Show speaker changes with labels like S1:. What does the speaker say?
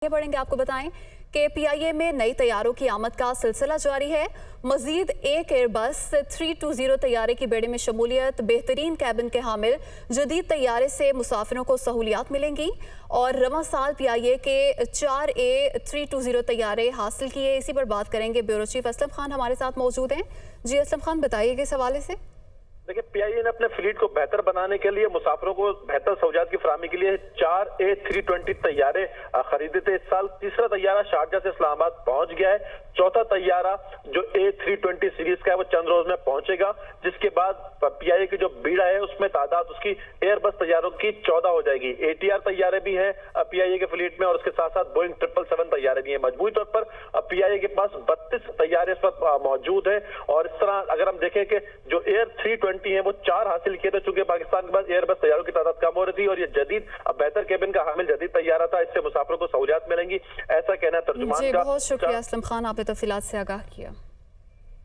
S1: आगे बढ़ेंगे, आपको बताएं कि पीआईए में नई तैयारों की आमद का सिलसिला जारी है। मजीद एक एयरबस 320 तैयारे की बेड़े में शमूलियत, बेहतरीन कैबिन के हामिल जदीद तैयारे से मुसाफिरों को सहूलियात मिलेंगी और रवां साल पीआईए के 4A320 तैयारे हासिल किए। इसी पर बात करेंगे। ब्यूरो चीफ असलम खान हमारे साथ मौजूद हैं। जी असलम खान, बताइएगा इस हवाले से।
S2: देखिए, पीआईए ने अपने फ्लीट को बेहतर बनाने के लिए, मुसाफिरों को बेहतर सहूलियात की फराहमी के लिए 4A320 तैयारे खरीदे थे। इस साल तीसरा तैयारा शारजा से इस्लामाबाद पहुंच गया है। चौथा तैयारा जो A320 सीरीज का है वो चंद रोज में पहुंचेगा, जिसके बाद पीआईए की जो बीड़ा है उसमें तादाद उसकी एयरबस तैयारों की 14 हो जाएगी। ATR तैयारे भी हैं पीआईए के फ्लीट में और उसके साथ साथ बोइंग 777 तैयारे भी हैं। मजमूई तौर पर पीआईए के पास 32 तैयारे इस वक्त मौजूद है। और इस तरह अगर हम देखें कि जो A320 है वो 4 हासिल किए थे, चूंकि पाकिस्तान के पास एयरबस तैयारों की तादाद कम हो रही थी और ये जदीद बेहतर केबिन का हामिल जदीद तैयारा था, इससे मुसाफिरों को सहूलियात मिलेंगी, ऐसा कहना है तर्जुमान का।
S1: बहुत शुक्रिया असलम खान, आपने तफसीलात से आगाह किया।